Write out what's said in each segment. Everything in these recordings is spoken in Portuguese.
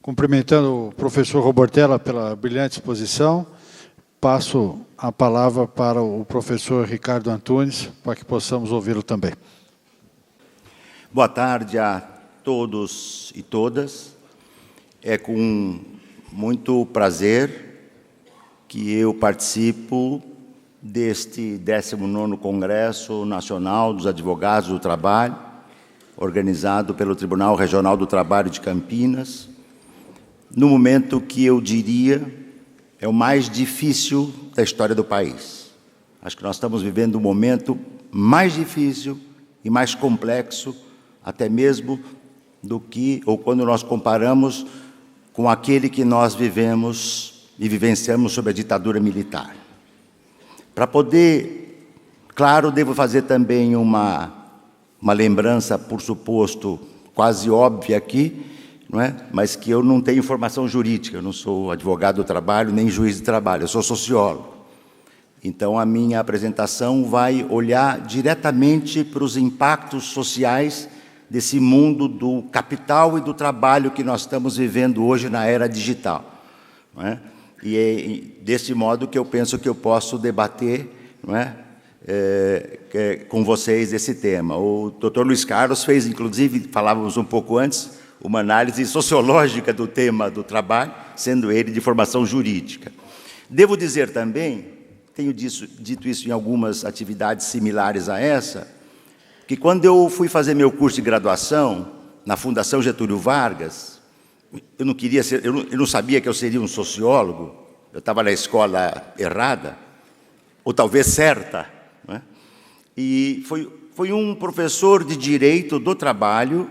Cumprimentando o professor Robertella pela brilhante exposição, passo a palavra para o professor Ricardo Antunes, para que possamos ouvi-lo também. Boa tarde a todos e todas. É com muito prazer que eu participo deste 19º Congresso Nacional dos Advogados do Trabalho, organizado pelo Tribunal Regional do Trabalho de Campinas, no momento que eu diria é o mais difícil da história do país. Acho que nós estamos vivendo um momento mais difícil e mais complexo, até mesmo do que, ou quando nós comparamos com aquele que nós vivemos e vivenciamos sob a ditadura militar. Para poder, claro, devo fazer também uma lembrança, por suposto, quase óbvia aqui, não é? Mas que eu não tenho formação jurídica, eu não sou advogado do trabalho, nem juiz de trabalho, eu sou sociólogo. Então, a minha apresentação vai olhar diretamente para os impactos sociais desse mundo do capital e do trabalho que nós estamos vivendo hoje na era digital. Não é? E é desse modo que eu penso que eu posso debater, não é? Com vocês esse tema. O Dr. Luiz Carlos fez, inclusive, falávamos um pouco antes, uma análise sociológica do tema do trabalho, sendo ele de formação jurídica. Devo dizer também, tenho dito isso em algumas atividades similares a essa, que quando eu fui fazer meu curso de graduação na Fundação Getúlio Vargas, eu não sabia que eu seria um sociólogo, eu estava na escola errada, ou talvez certa, não é? E foi um professor de Direito do Trabalho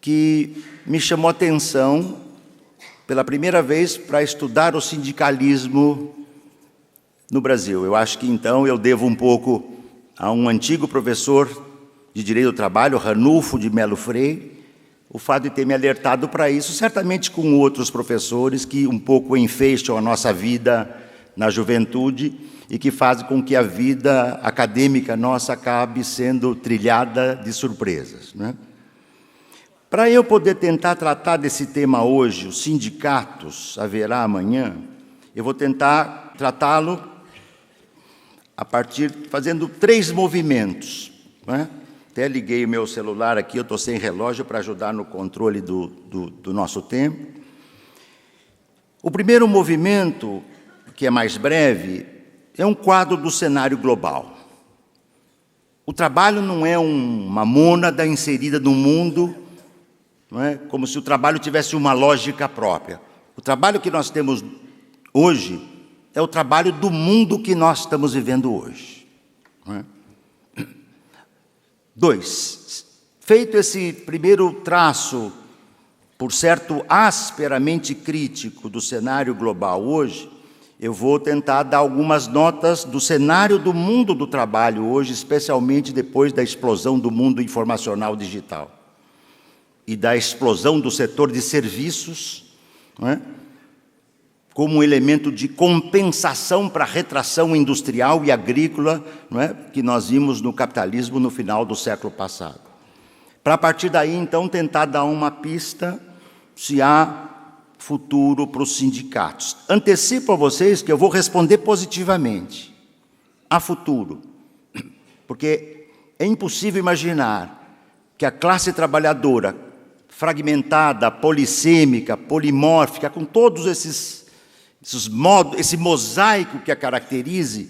que me chamou a atenção pela primeira vez para estudar o sindicalismo no Brasil. Eu acho que, então, eu devo um pouco a um antigo professor de Direito do Trabalho, Ranulfo de Melo Freire, o fato de ter me alertado para isso, certamente com outros professores que um pouco enfeitam a nossa vida na juventude e que fazem com que a vida acadêmica nossa acabe sendo trilhada de surpresas, não é? Para eu poder tentar tratar desse tema hoje, os sindicatos haverá amanhã, eu vou tentar tratá-lo fazendo 3 movimentos, não é? Até liguei o meu celular aqui, eu estou sem relógio para ajudar no controle do nosso tempo. O primeiro movimento, que é mais breve, é um quadro do cenário global. O trabalho não é uma mônada inserida no mundo, não é? Como se o trabalho tivesse uma lógica própria. O trabalho que nós temos hoje é o trabalho do mundo que nós estamos vivendo hoje. Não é? 2. Feito esse primeiro traço, por certo, asperamente crítico do cenário global hoje, eu vou tentar dar algumas notas do cenário do mundo do trabalho hoje, especialmente depois da explosão do mundo informacional digital e da explosão do setor de serviços, não é? Como um elemento de compensação para a retração industrial e agrícola, não é? Que nós vimos no capitalismo no final do século passado. Para, a partir daí, então, tentar dar uma pista se há futuro para os sindicatos. Antecipo a vocês que eu vou responder positivamente. Há futuro. Porque é impossível imaginar que a classe trabalhadora fragmentada, polissêmica, polimórfica, com todos esses modos, esse mosaico que a caracterize,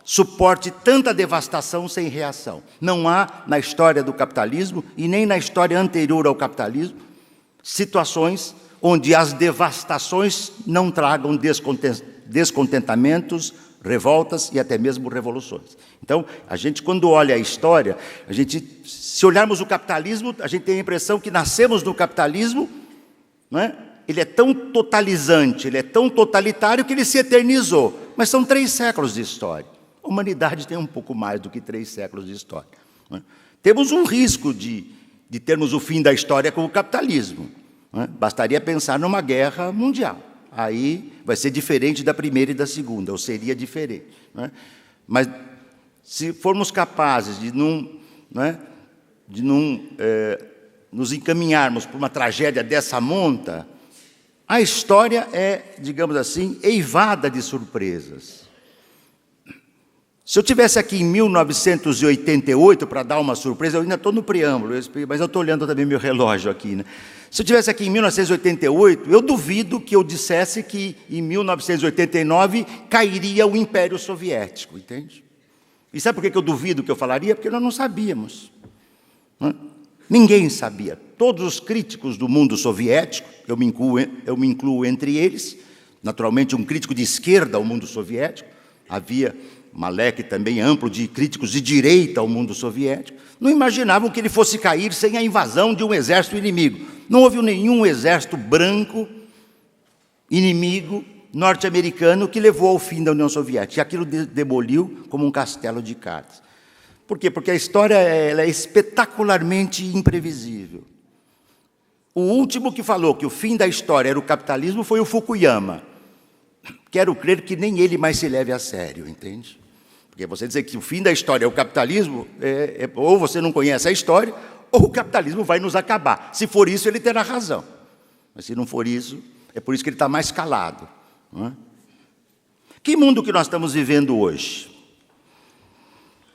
suporte tanta devastação sem reação. Não há na história do capitalismo e nem na história anterior ao capitalismo situações onde as devastações não tragam descontentamentos, revoltas e até mesmo revoluções. Então, a gente, quando olha a história, se olharmos o capitalismo, a gente tem a impressão que nascemos no capitalismo, não é? Ele é tão totalizante, ele é tão totalitário que ele se eternizou. Mas são 3 séculos de história. A humanidade tem um pouco mais do que 3 séculos de história. Não é? Temos um risco de termos o fim da história com o capitalismo. Não é? Bastaria pensar numa guerra mundial. Aí vai ser diferente da primeira e da segunda, ou seria diferente. Não é? Mas se formos capazes de não nos encaminharmos para uma tragédia dessa monta, A história é, digamos assim, eivada de surpresas. Se eu estivesse aqui em 1988, para dar uma surpresa, eu ainda estou no preâmbulo, mas eu estou olhando também meu relógio aqui, né? Se eu estivesse aqui em 1988, eu duvido que eu dissesse que em 1989 cairia o Império Soviético, entende? E sabe por que eu duvido que eu falaria? Porque nós não sabíamos. Né? Ninguém sabia. Todos os críticos do mundo soviético, eu me incluo entre eles, naturalmente um crítico de esquerda ao mundo soviético, havia uma leque também amplo de críticos de direita ao mundo soviético, não imaginavam que ele fosse cair sem a invasão de um exército inimigo. Não houve nenhum exército branco, inimigo, norte-americano, que levou ao fim da União Soviética. E aquilo demoliu como um castelo de cartas. Por quê? Porque a história ela é espetacularmente imprevisível. O último que falou que o fim da história era o capitalismo foi o Fukuyama. Quero crer que nem ele mais se leve a sério, entende? Porque você dizer que o fim da história é o capitalismo, ou você não conhece a história, ou o capitalismo vai nos acabar. Se for isso, ele terá razão. Mas se não for isso, é por isso que ele está mais calado. Não é? Que mundo que nós estamos vivendo hoje?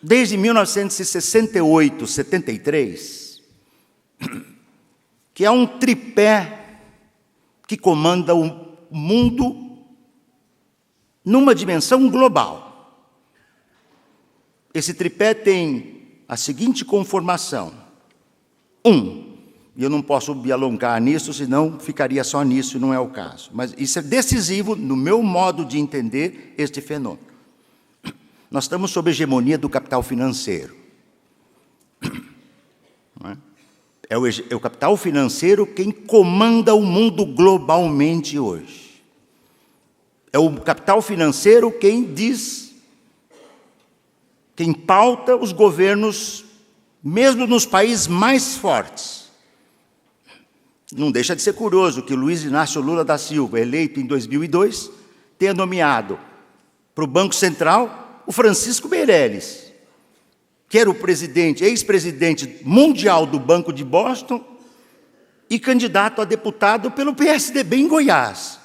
Desde 1968, 73, que é um tripé que comanda o mundo numa dimensão global. Esse tripé tem a seguinte conformação. E eu não posso me alongar nisso, senão ficaria só nisso, e não é o caso. Mas isso é decisivo no meu modo de entender este fenômeno. Nós estamos sob a hegemonia do capital financeiro. Não é? É o capital financeiro quem comanda o mundo globalmente hoje. É o capital financeiro quem pauta os governos, mesmo nos países mais fortes. Não deixa de ser curioso que Luiz Inácio Lula da Silva, eleito em 2002, tenha nomeado para o Banco Central o Francisco Meirelles, que era o ex-presidente mundial do Banco de Boston e candidato a deputado pelo PSDB em Goiás.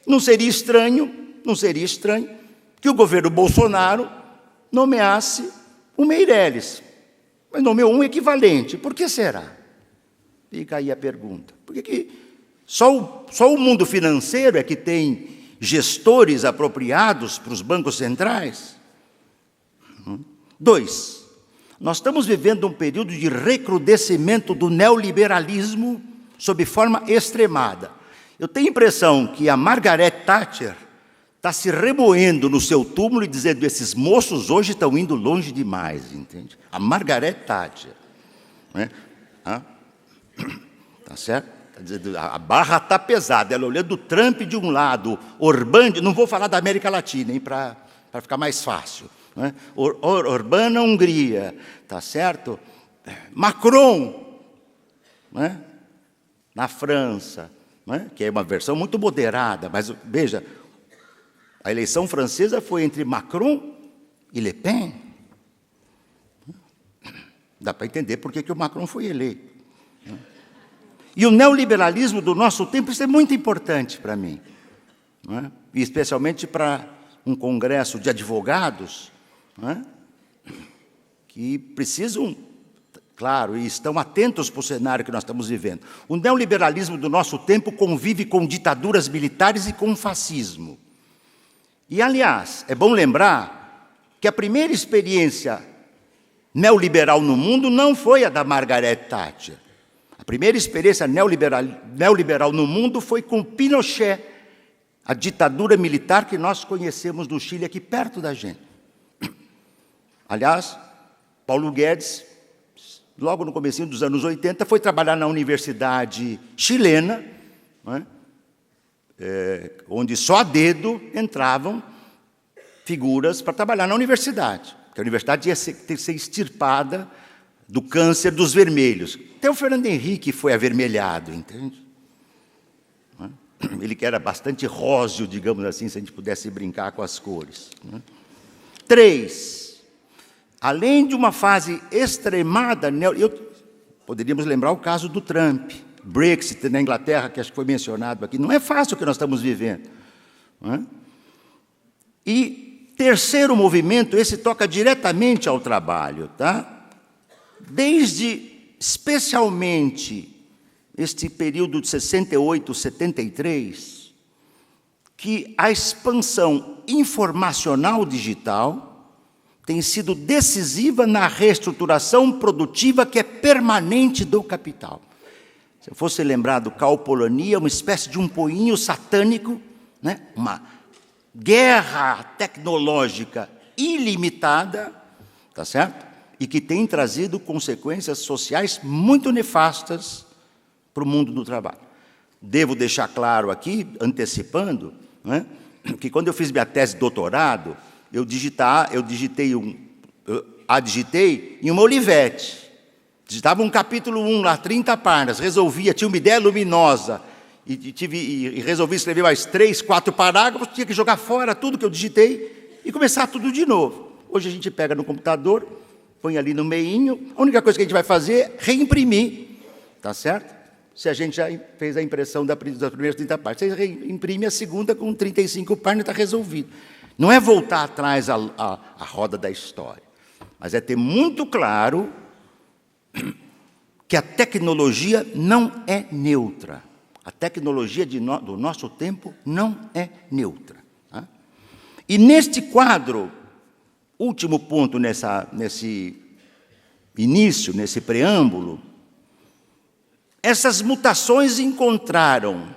Não seria estranho que o governo Bolsonaro nomeasse o Meirelles, mas nomeou um equivalente. Por que será? Fica aí a pergunta. Por que só o mundo financeiro é que tem gestores apropriados para os bancos centrais? 2, nós estamos vivendo um período de recrudescimento do neoliberalismo sob forma extremada. Eu tenho a impressão que a Margaret Thatcher está se remoendo no seu túmulo e dizendo: esses moços hoje estão indo longe demais, entende? A Margaret Thatcher. Né? Tá certo? Tá dizendo, a barra está pesada. Ela olhando o Trump de um lado, Orbán, não vou falar da América Latina, para ficar mais fácil. Né? Orbán na Hungria, tá certo? Macron, né? Na França, né? Que é uma versão muito moderada, mas veja, a eleição francesa foi entre Macron e Le Pen. Dá para entender por que o Macron foi eleito. E o neoliberalismo do nosso tempo, isso é muito importante para mim. Não é? E especialmente para um congresso de advogados, não é? Que precisam, claro, e estão atentos para o cenário que nós estamos vivendo. O neoliberalismo do nosso tempo convive com ditaduras militares e com fascismo. E, aliás, é bom lembrar que a primeira experiência neoliberal no mundo não foi a da Margaret Thatcher. A primeira experiência neoliberal no mundo foi com Pinochet, a ditadura militar que nós conhecemos no Chile, aqui perto da gente. Aliás, Paulo Guedes, logo no comecinho dos anos 80, foi trabalhar na universidade chilena, né? Onde só a dedo entravam figuras para trabalhar na universidade, porque a universidade ia ter que ser extirpada do câncer dos vermelhos. Até o Fernando Henrique foi avermelhado, entende? Ele que era bastante róseo, digamos assim, se a gente pudesse brincar com as cores. 3, além de uma fase extremada, poderíamos lembrar o caso do Trump, Brexit na Inglaterra, que acho que foi mencionado aqui. Não é fácil o que nós estamos vivendo. Não é? E terceiro movimento, esse toca diretamente ao trabalho, tá? Desde, especialmente, este período de 68, 73, que a expansão informacional digital tem sido decisiva na reestruturação produtiva que é permanente do capital. Se eu fosse lembrar do Karl Polanyi, é uma espécie de um poinho satânico, né? Uma guerra tecnológica ilimitada, tá certo? E que tem trazido consequências sociais muito nefastas para o mundo do trabalho. Devo deixar claro aqui, antecipando, né, que quando eu fiz minha tese de doutorado, eu digitei em uma Olivetti. Digitava um capítulo 1 lá, 30 páginas, resolvia, tinha uma ideia luminosa, e resolvi escrever mais 3, 4 parágrafos, tinha que jogar fora tudo que eu digitei e começar tudo de novo. Hoje a gente pega no computador, põe ali no meinho, a única coisa que a gente vai fazer é reimprimir, tá certo? Se a gente já fez a impressão das primeiras 30 páginas, você reimprime a segunda com 35 páginas, está resolvido. Não é voltar atrás à roda da história, mas é ter muito claro que a tecnologia não é neutra. A tecnologia do nosso tempo não é neutra. Tá? E neste quadro, último ponto nesse início, nesse preâmbulo, essas mutações encontraram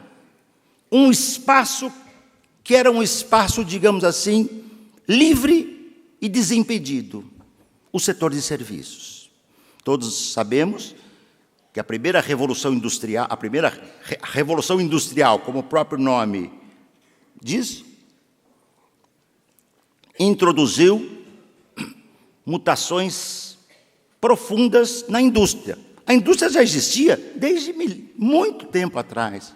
um espaço que era um espaço, digamos assim, livre e desimpedido, o setor de serviços. Todos sabemos que a primeira revolução industrial, como o próprio nome diz, introduziu mutações profundas na indústria. A indústria já existia desde muito tempo atrás.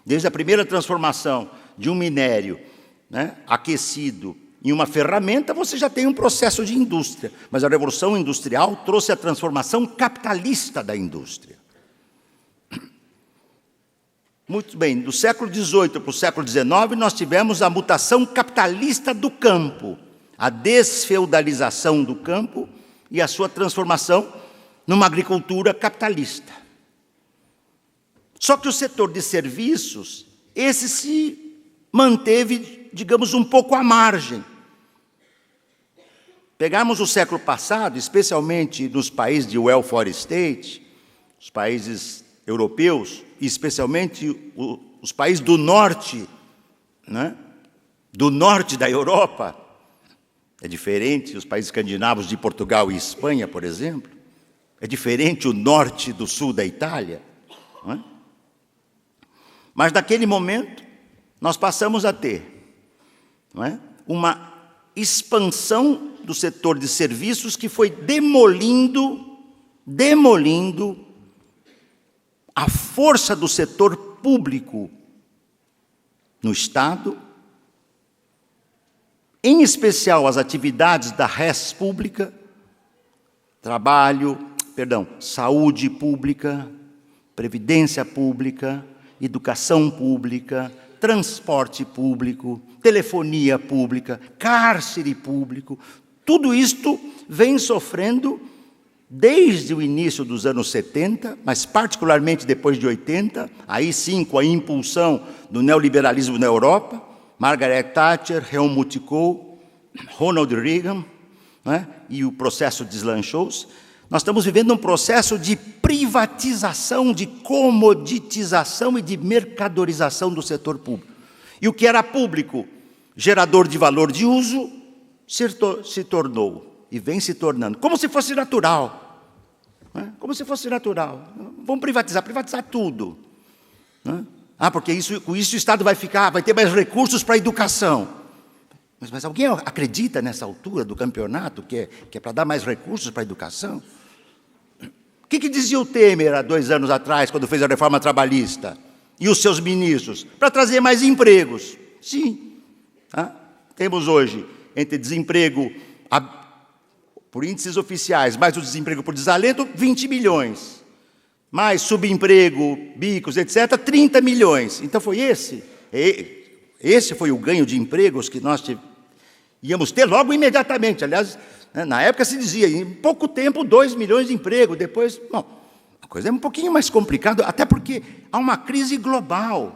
Desde a primeira transformação de um minério, né, aquecido em uma ferramenta, você já tem um processo de indústria. Mas a Revolução Industrial trouxe a transformação capitalista da indústria. Muito bem, do século XVIII para o século XIX, nós tivemos a mutação capitalista do campo, a desfeudalização do campo e a sua transformação numa agricultura capitalista. Só que o setor de serviços, esse se manteve, digamos, um pouco à margem. Pegarmos o século passado, especialmente nos países de welfare state, os países europeus, e especialmente os países do norte, né? Do norte da Europa, é diferente os países escandinavos de Portugal e Espanha, por exemplo, é diferente o norte do sul da Itália, não é? Mas, naquele momento, nós passamos a ter, não é, uma expansão do setor de serviços que foi demolindo a força do setor público no Estado, em especial as atividades da res pública, saúde pública, previdência pública, educação pública, transporte público, telefonia pública, cárcere público. Tudo isto vem sofrendo desde o início dos anos 70, mas particularmente depois de 80, aí sim com a impulsão do neoliberalismo na Europa, Margaret Thatcher, Helmut Kohl, Ronald Reagan, né, e o processo deslanchou-se. Nós estamos vivendo um processo de privatização, de comoditização e de mercadorização do setor público. E o que era público, gerador de valor de uso, se tornou, e vem se tornando, como se fosse natural. Né? Como se fosse natural. Vamos privatizar tudo. Né? Porque com isso o Estado vai ter mais recursos para a educação. Mas alguém acredita nessa altura do campeonato que é para dar mais recursos para a educação? O que dizia o Temer há 2 anos atrás, quando fez a reforma trabalhista? E os seus ministros? Para trazer mais empregos. Sim. Temos hoje, entre desemprego por índices oficiais, mais o desemprego por desalento, 20 milhões. mais subemprego, bicos, etc., 30 milhões. Então foi esse. Esse foi o ganho de empregos que nós íamos ter logo imediatamente. Aliás, na época se dizia, em pouco tempo, 2 milhões de empregos. Depois, bom, a coisa é um pouquinho mais complicada, até porque há uma crise global.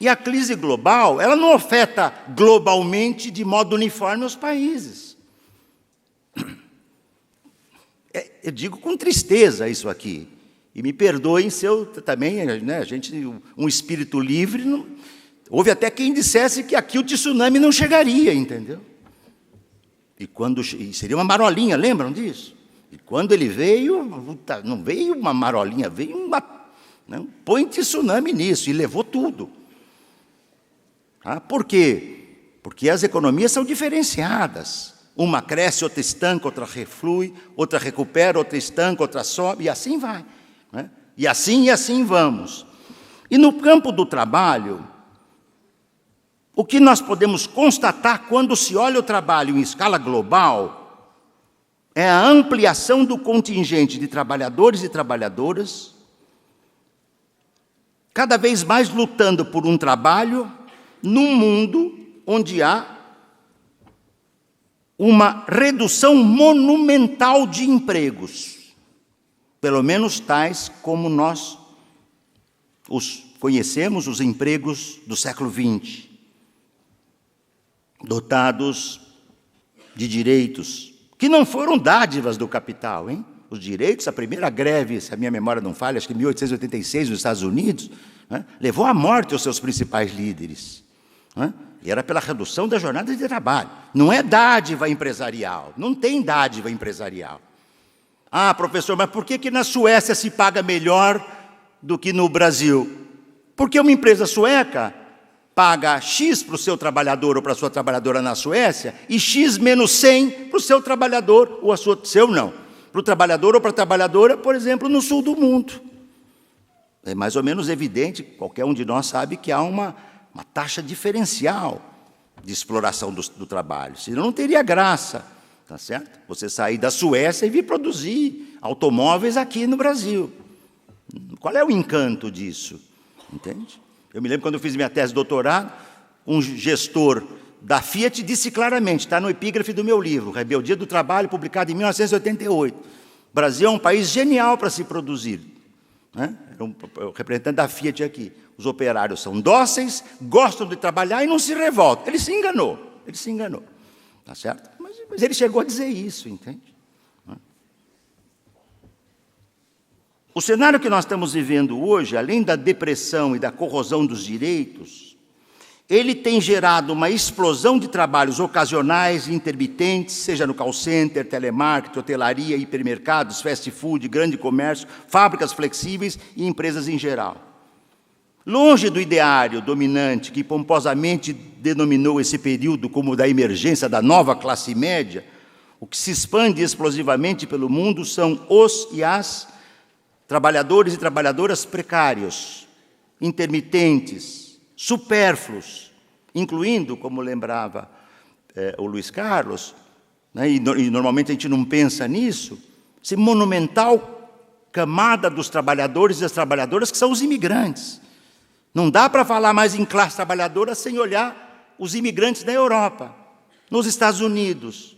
E a crise global, ela não afeta globalmente de modo uniforme os países. Eu digo com tristeza isso aqui. E me perdoem se eu também, né, a gente, um espírito livre, não, houve até quem dissesse que aqui o tsunami não chegaria, entendeu? E seria uma marolinha, lembram disso? E quando ele veio, não veio uma marolinha, veio um põe tsunami nisso, e levou tudo. Por quê? Porque as economias são diferenciadas. Uma cresce, outra estanca, outra reflui, outra recupera, outra estanca, outra sobe, e assim vai. Né? E assim vamos. E no campo do trabalho, o que nós podemos constatar quando se olha o trabalho em escala global é a ampliação do contingente de trabalhadores e trabalhadoras, cada vez mais lutando por um trabalho num mundo onde há uma redução monumental de empregos, pelo menos tais como nós os conhecemos, os empregos do século XX, dotados de direitos, que não foram dádivas do capital, hein? Os direitos, a primeira greve, se a minha memória não falha, acho que em 1886, nos Estados Unidos, né, levou à morte os seus principais líderes. Né? E era pela redução da jornada de trabalho. Não é dádiva empresarial, não tem dádiva empresarial. Professor, mas por que na Suécia se paga melhor do que no Brasil? Porque uma empresa sueca paga X para o seu trabalhador ou para a sua trabalhadora na Suécia e X menos 100 para o seu trabalhador, ou para o trabalhador ou para a trabalhadora, por exemplo, no sul do mundo. É mais ou menos evidente, qualquer um de nós sabe que há uma taxa diferencial de exploração do trabalho, senão não teria graça, tá certo? Você sair da Suécia e vir produzir automóveis aqui no Brasil. Qual é o encanto disso? Entende? Eu me lembro quando eu fiz minha tese de doutorado, um gestor da Fiat disse claramente, está no epígrafe do meu livro, Rebeldia do Trabalho, publicado em 1988, o Brasil é um país genial para se produzir. Né? O representante da Fiat aqui. Os operários são dóceis, gostam de trabalhar e não se revoltam. Ele se enganou. Tá certo? Mas ele chegou a dizer isso, entende? O cenário que nós estamos vivendo hoje, além da depressão e da corrosão dos direitos, ele tem gerado uma explosão de trabalhos ocasionais e intermitentes, seja no call center, telemarketing, hotelaria, hipermercados, fast food, grande comércio, fábricas flexíveis e empresas em geral. Longe do ideário dominante que pomposamente denominou esse período como da emergência da nova classe média, o que se expande explosivamente pelo mundo são os e as trabalhadores e trabalhadoras precários, intermitentes, supérfluos, incluindo, como lembrava o Luiz Carlos, né, e normalmente a gente não pensa nisso, essa monumental camada dos trabalhadores e das trabalhadoras que são os imigrantes. Não dá para falar mais em classe trabalhadora sem olhar os imigrantes da Europa, nos Estados Unidos,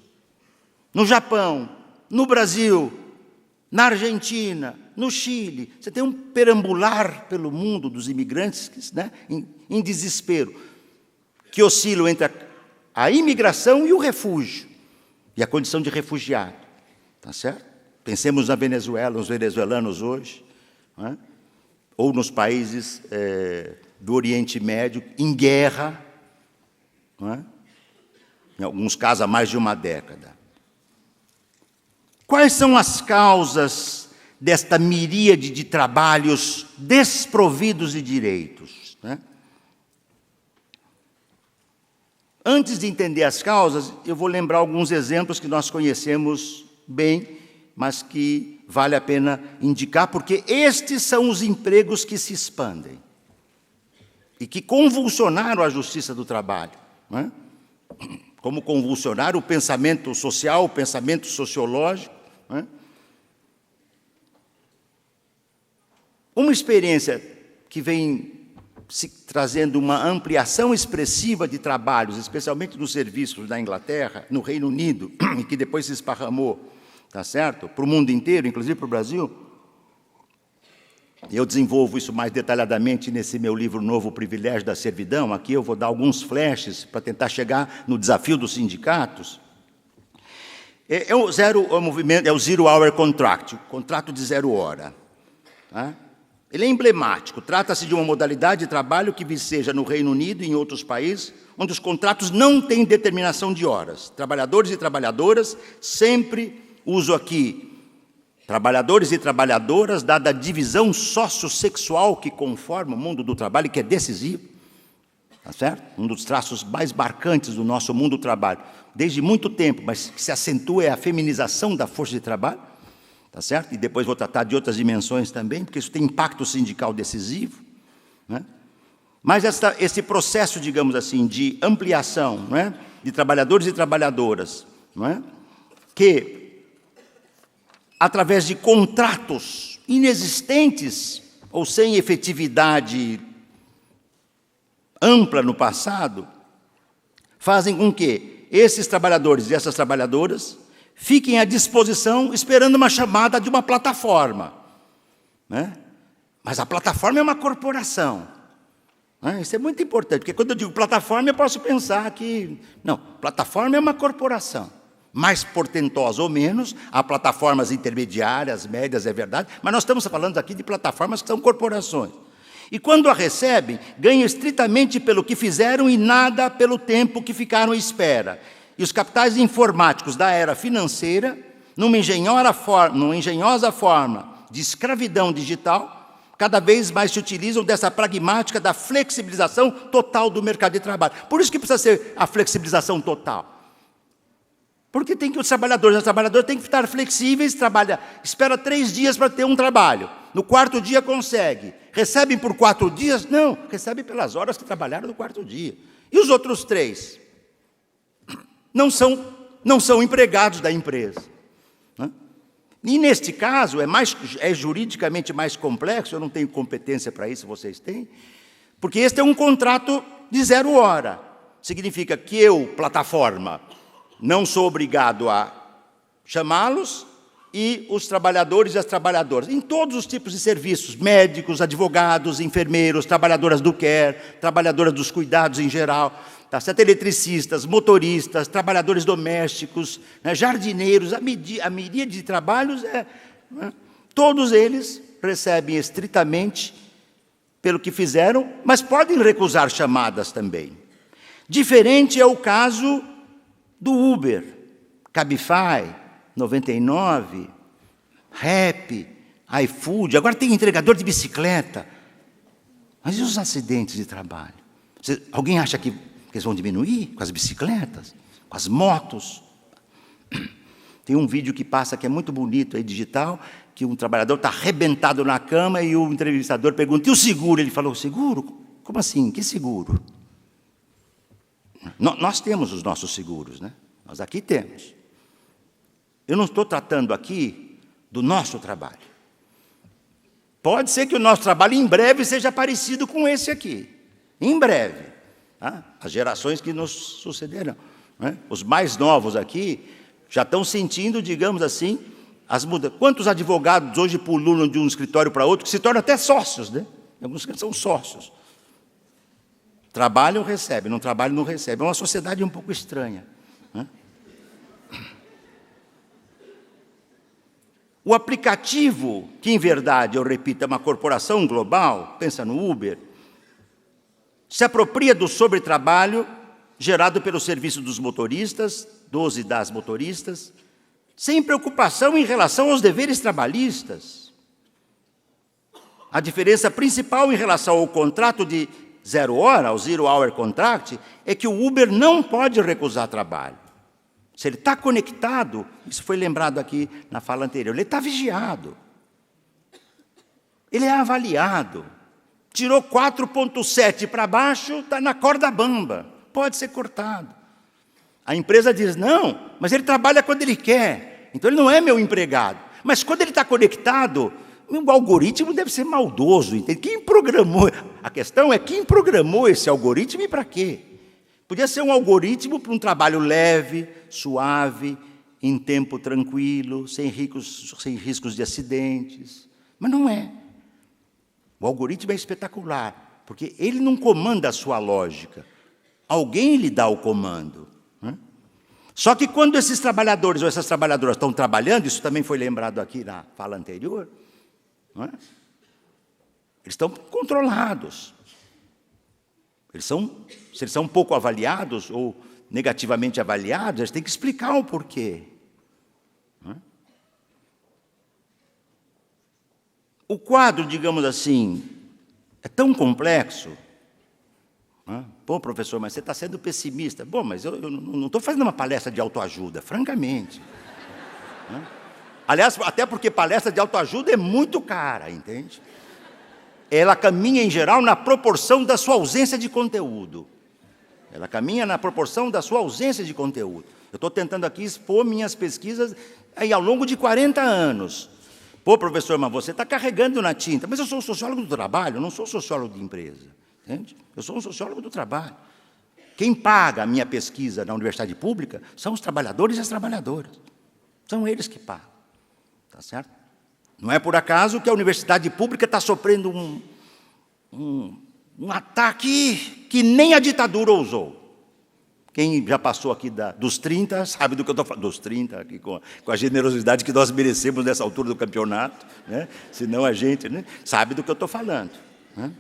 no Japão, no Brasil, na Argentina, no Chile. Você tem um perambular pelo mundo dos imigrantes, né, em desespero, que oscilam entre a imigração e o refúgio, e a condição de refugiado. Tá certo? Pensemos na Venezuela, os venezuelanos hoje, né? Ou nos países do Oriente Médio, em guerra, não é? Em alguns casos há mais de uma década. Quais são as causas desta miríade de trabalhos desprovidos de direitos? Né? Antes de entender as causas, eu vou lembrar alguns exemplos que nós conhecemos bem, mas que vale a pena indicar, porque estes são os empregos que se expandem e que convulsionaram a justiça do trabalho, não é? Como convulsionaram o pensamento social, o pensamento sociológico, não é? Uma experiência que vem trazendo uma ampliação expressiva de trabalhos, especialmente nos serviços da Inglaterra, no Reino Unido, e que depois se esparramou, tá certo? Para o mundo inteiro, inclusive para o Brasil. Eu desenvolvo isso mais detalhadamente nesse meu livro novo, O Privilégio da Servidão. Aqui eu vou dar alguns flashes para tentar chegar no desafio dos sindicatos. É o Zero Hour Contract, o contrato de 0 hora. Tá? Ele é emblemático. Trata-se de uma modalidade de trabalho que seja no Reino Unido e em outros países, onde os contratos não têm determinação de horas. Trabalhadores e trabalhadoras, sempre uso aqui trabalhadores e trabalhadoras, dada a divisão sociossexual que conforma o mundo do trabalho, que é decisivo, tá certo? Um dos traços mais marcantes do nosso mundo do trabalho, desde muito tempo, mas que se acentua é a feminização da força de trabalho, tá certo? E depois vou tratar de outras dimensões também, porque isso tem impacto sindical decisivo, né? Mas esse processo, digamos assim, de ampliação, não é? De trabalhadores e trabalhadoras, não é? Que através de contratos inexistentes ou sem efetividade ampla no passado, fazem com que esses trabalhadores e essas trabalhadoras fiquem à disposição esperando uma chamada de uma plataforma, né? Mas a plataforma é uma corporação, né? Isso é muito importante, porque quando eu digo plataforma, eu posso pensar que... Não, plataforma é uma corporação. Mais portentosa ou menos, há plataformas intermediárias, médias, é verdade, mas nós estamos falando aqui de plataformas que são corporações. E quando a recebem, ganham estritamente pelo que fizeram e nada pelo tempo que ficaram à espera. E os capitais informáticos da era financeira, numa engenhosa forma de escravidão digital, cada vez mais se utilizam dessa pragmática da flexibilização total do mercado de trabalho. Por isso que precisa ser a flexibilização total. Porque os trabalhadores e as trabalhadoras têm que estar flexíveis, espera 3 dias para ter um trabalho. No 4º dia consegue. Recebem por 4 dias? Não, recebem pelas horas que trabalharam no 4º dia. E os outros 3? Não são empregados da empresa, né? E neste caso, é juridicamente mais complexo, eu não tenho competência para isso, vocês têm, porque este é um contrato de 0 hora. Significa que eu, plataforma, não sou obrigado a chamá-los e os trabalhadores e as trabalhadoras, em todos os tipos de serviços, médicos, advogados, enfermeiros, trabalhadoras do care, trabalhadoras dos cuidados em geral, tá certo? Eletricistas, motoristas, trabalhadores domésticos, né, jardineiros, a miríade de trabalhos, né, todos eles recebem estritamente pelo que fizeram, mas podem recusar chamadas também. Diferente é o caso do Uber, Cabify, 99, Rap, iFood, agora tem entregador de bicicleta. Mas e os acidentes de trabalho? Alguém acha que eles vão diminuir com as bicicletas, com as motos? Tem um vídeo que passa que é muito bonito, aí, digital, que um trabalhador está arrebentado na cama e o entrevistador pergunta, e o seguro? Ele falou, seguro? Como assim? Que seguro? Nós temos os nossos seguros, né? Nós aqui temos. Eu não estou tratando aqui do nosso trabalho. Pode ser que o nosso trabalho em breve seja parecido com esse aqui. Em breve. Tá? As gerações que nos sucederão, né? Os mais novos aqui já estão sentindo, digamos assim, as mudanças. Quantos advogados hoje pululam de um escritório para outro, que se tornam até sócios, né? Alguns que são sócios. Trabalham, recebem, não trabalham, não recebem. É uma sociedade um pouco estranha, né? O aplicativo, que em verdade, eu repito, é uma corporação global, pensa no Uber, se apropria do sobretrabalho gerado pelo serviço dos motoristas, dos e das motoristas, sem preocupação em relação aos deveres trabalhistas. A diferença principal em relação ao contrato de 0 hora, ao Zero Hour Contract, é que o Uber não pode recusar trabalho. Se ele está conectado, isso foi lembrado aqui na fala anterior, ele está vigiado. Ele é avaliado. Tirou 4,7 para baixo, está na corda bamba, pode ser cortado. A empresa diz, não, mas ele trabalha quando ele quer, então ele não é meu empregado. Mas quando ele está conectado, O algoritmo deve ser maldoso, entende? Quem programou? A questão é quem programou esse algoritmo e para quê? Podia ser um algoritmo para um trabalho leve, suave, em tempo tranquilo, sem riscos de acidentes. Mas não é. O algoritmo é espetacular, porque ele não comanda a sua lógica. Alguém lhe dá o comando. Né? Só que quando esses trabalhadores ou essas trabalhadoras estão trabalhando, isso também foi lembrado aqui na fala anterior, não é? Eles estão controlados. Se eles são pouco avaliados ou negativamente avaliados, eles têm que explicar o porquê. Não é? O quadro, digamos assim, é tão complexo. Não é? Pô, professor, mas você está sendo pessimista. Bom, mas eu não estou fazendo uma palestra de autoajuda, francamente. Não é? Aliás, até porque palestra de autoajuda é muito cara, entende? Ela caminha, em geral, na proporção da sua ausência de conteúdo. Ela caminha na proporção da sua ausência de conteúdo. Eu estou tentando aqui expor minhas pesquisas aí ao longo de 40 anos. Pô, professor, mas você está carregando na tinta. Mas eu sou um sociólogo do trabalho, eu não sou sociólogo de empresa. Entende? Eu sou um sociólogo do trabalho. Quem paga a minha pesquisa na universidade pública são os trabalhadores e as trabalhadoras. São eles que pagam. Tá certo? Não é por acaso que a universidade pública está sofrendo um ataque que nem a ditadura ousou. Quem já passou aqui dos 30 sabe do que eu estou falando. Dos 30, aqui, com a generosidade que nós merecemos nessa altura do campeonato, né? Senão a gente, né, sabe do que eu estou falando. Né?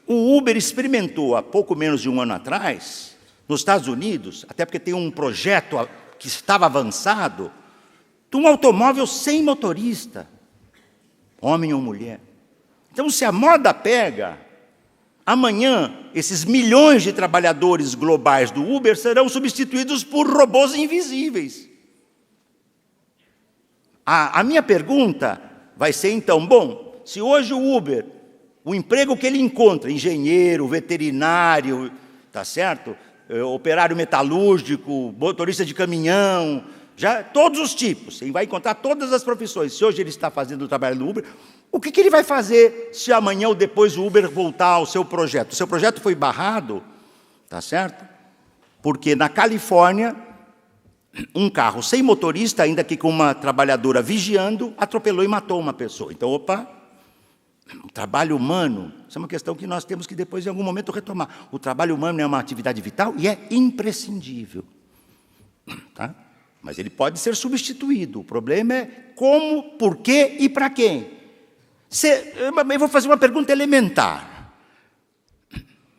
O Uber experimentou, há pouco menos de um ano atrás, nos Estados Unidos, até porque tem um projeto que estava avançado, de um automóvel sem motorista, homem ou mulher. Então, se a moda pega, amanhã, esses milhões de trabalhadores globais do Uber serão substituídos por robôs invisíveis. A minha pergunta vai ser, então, bom, se hoje o Uber, o emprego que ele encontra, engenheiro, veterinário, tá certo? Operário metalúrgico, motorista de caminhão, já todos os tipos, você vai encontrar todas as profissões. Se hoje ele está fazendo o trabalho do Uber, o que ele vai fazer se amanhã ou depois o Uber voltar ao seu projeto? O seu projeto foi barrado, tá certo? Porque na Califórnia, um carro sem motorista, ainda que com uma trabalhadora vigiando, atropelou e matou uma pessoa. Então, opa, o trabalho humano, isso é uma questão que nós temos que depois, em algum momento, retomar. O trabalho humano é uma atividade vital e é imprescindível. Tá? Mas ele pode ser substituído. O problema é como, por quê e para quem. Eu vou fazer uma pergunta elementar.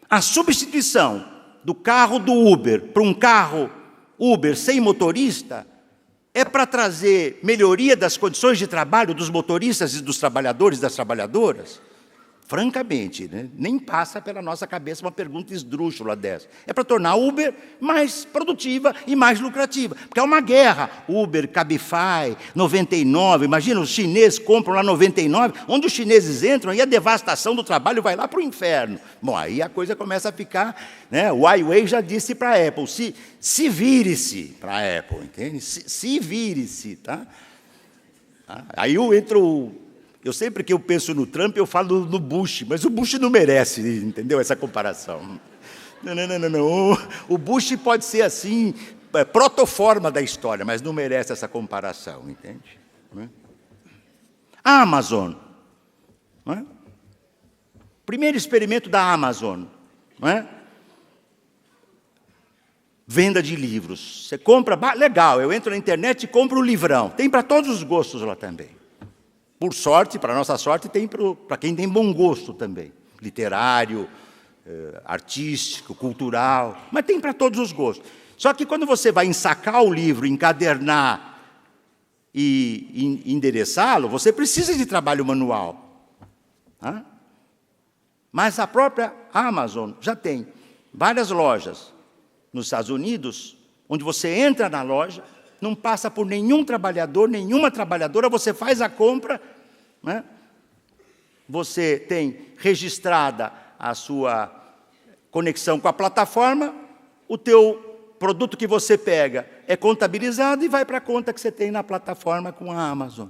A substituição do carro do Uber para um carro Uber sem motorista é para trazer melhoria das condições de trabalho dos motoristas e dos trabalhadores e das trabalhadoras? Francamente, né? Nem passa pela nossa cabeça uma pergunta esdrúxula dessa. É para tornar a Uber mais produtiva e mais lucrativa. Porque é uma guerra. Uber, Cabify, 99. Imagina, os chineses compram lá 99. Onde os chineses entram, aí a devastação do trabalho vai lá para o inferno. Bom, aí a coisa começa a ficar... Né? O Huawei já disse para a Apple, se vire-se para a Apple, entende? Se vire-se, tá? Aí entra o... Eu sempre que eu penso no Trump, eu falo no Bush, mas o Bush não merece, entendeu, essa comparação. Não. O Bush pode ser assim, protoforma da história, mas não merece essa comparação, entende? A Amazon. Não é? Primeiro experimento da Amazon. Não é? Venda de livros. Você compra, legal, eu entro na internet e compro um livrão. Tem para todos os gostos lá também. Por sorte, para nossa sorte, tem para quem tem bom gosto também. Literário, artístico, cultural, mas tem para todos os gostos. Só que quando você vai ensacar o livro, encadernar e endereçá-lo, você precisa de trabalho manual. Tá? Mas a própria Amazon já tem várias lojas nos Estados Unidos, onde você entra na loja, não passa por nenhum trabalhador, nenhuma trabalhadora, você faz a compra, né? Você tem registrada a sua conexão com a plataforma, o teu produto que você pega é contabilizado e vai para a conta que você tem na plataforma com a Amazon.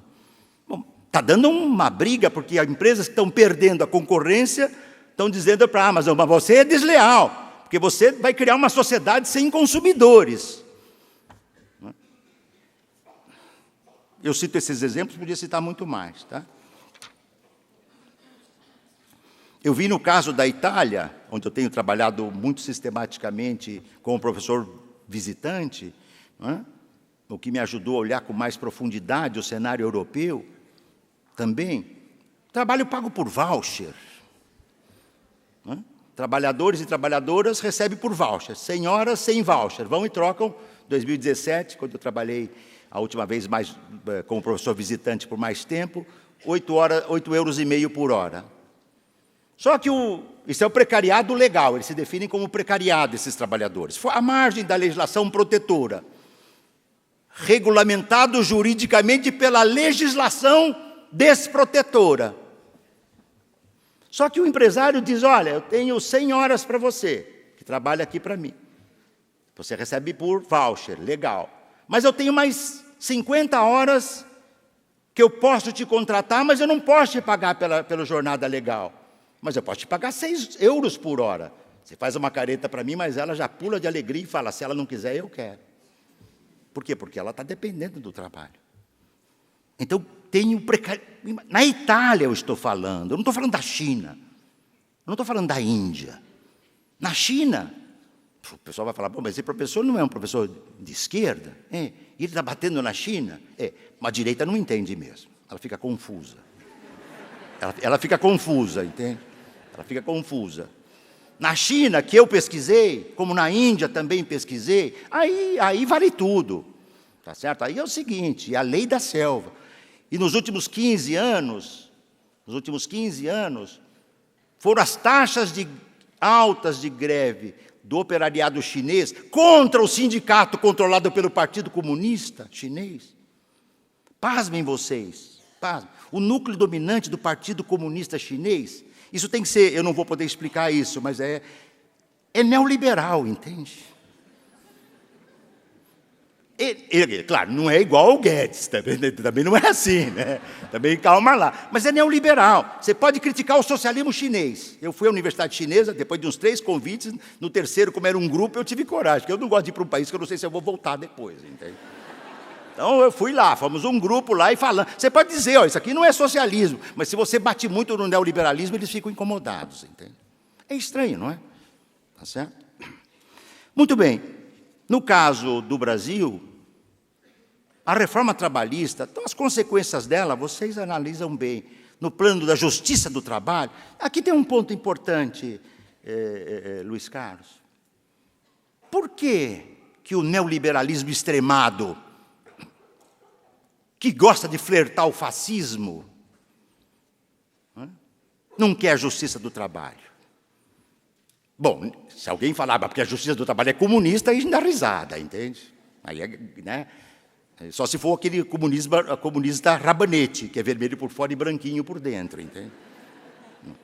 Está dando uma briga, porque as empresas que estão perdendo a concorrência estão dizendo para a Amazon, mas você é desleal, porque você vai criar uma sociedade sem consumidores. Eu cito esses exemplos, podia citar muito mais. Tá? Eu vi no caso da Itália, onde eu tenho trabalhado muito sistematicamente com o professor visitante, o que me ajudou a olhar com mais profundidade o cenário europeu, também, trabalho pago por voucher. Trabalhadores e trabalhadoras recebem por voucher, 100 horas sem voucher, vão e trocam. 2017, quando eu trabalhei a última vez mais como professor visitante por mais tempo, 8,5 euros por hora. Só que isso é o precariado legal, eles se definem como precariado, esses trabalhadores. À margem da legislação protetora, regulamentado juridicamente pela legislação desprotetora. Só que o empresário diz, olha, eu tenho 100 horas para você, que trabalha aqui para mim. Você recebe por voucher, legal. Mas eu tenho mais 50 horas que eu posso te contratar, mas eu não posso te pagar pela jornada legal. Mas eu posso te pagar 6 euros por hora. Você faz uma careta para mim, mas ela já pula de alegria e fala, se ela não quiser, eu quero. Por quê? Porque ela está dependendo do trabalho. Então, tem o precário. Na Itália eu estou falando, eu não estou falando da China, eu não estou falando da Índia. Na China, o pessoal vai falar, bom, mas esse professor não é um professor de esquerda? E ele está batendo na China? Mas a direita não entende mesmo, ela fica confusa. Ela fica confusa, entende? Ela fica confusa. Na China, que eu pesquisei, como na Índia também pesquisei, aí vale tudo, tá certo? Aí é o seguinte, é a lei da selva. E nos últimos 15 anos, foram as taxas altas de greve do operariado chinês contra o sindicato controlado pelo Partido Comunista Chinês. Pasmem vocês, pasmem. O núcleo dominante do Partido Comunista Chinês, isso tem que ser, eu não vou poder explicar isso, mas é neoliberal, entende? Claro, não é igual ao Guedes, também não é assim, né? Também calma lá. Mas é neoliberal. Você pode criticar o socialismo chinês. Eu fui à Universidade Chinesa, depois de uns 3 convites, no terceiro, como era um grupo, eu tive coragem, porque eu não gosto de ir para um país que eu não sei se eu vou voltar depois, entende? Então, eu fui lá, fomos um grupo lá e falando. Você pode dizer, ó, isso aqui não é socialismo, mas se você bate muito no neoliberalismo, eles ficam incomodados, entende? É estranho, não é? Tá certo? Muito bem. No caso do Brasil, a reforma trabalhista, então as consequências dela, vocês analisam bem. No plano da justiça do trabalho, aqui tem um ponto importante, Luiz Carlos. Por que o neoliberalismo extremado, que gosta de flertar o fascismo, não quer a justiça do trabalho? Bom, se alguém falar, porque a justiça do trabalho é comunista, aí dá risada, entende? Aí né? Só se for aquele comunista rabanete, que é vermelho por fora e branquinho por dentro, entende?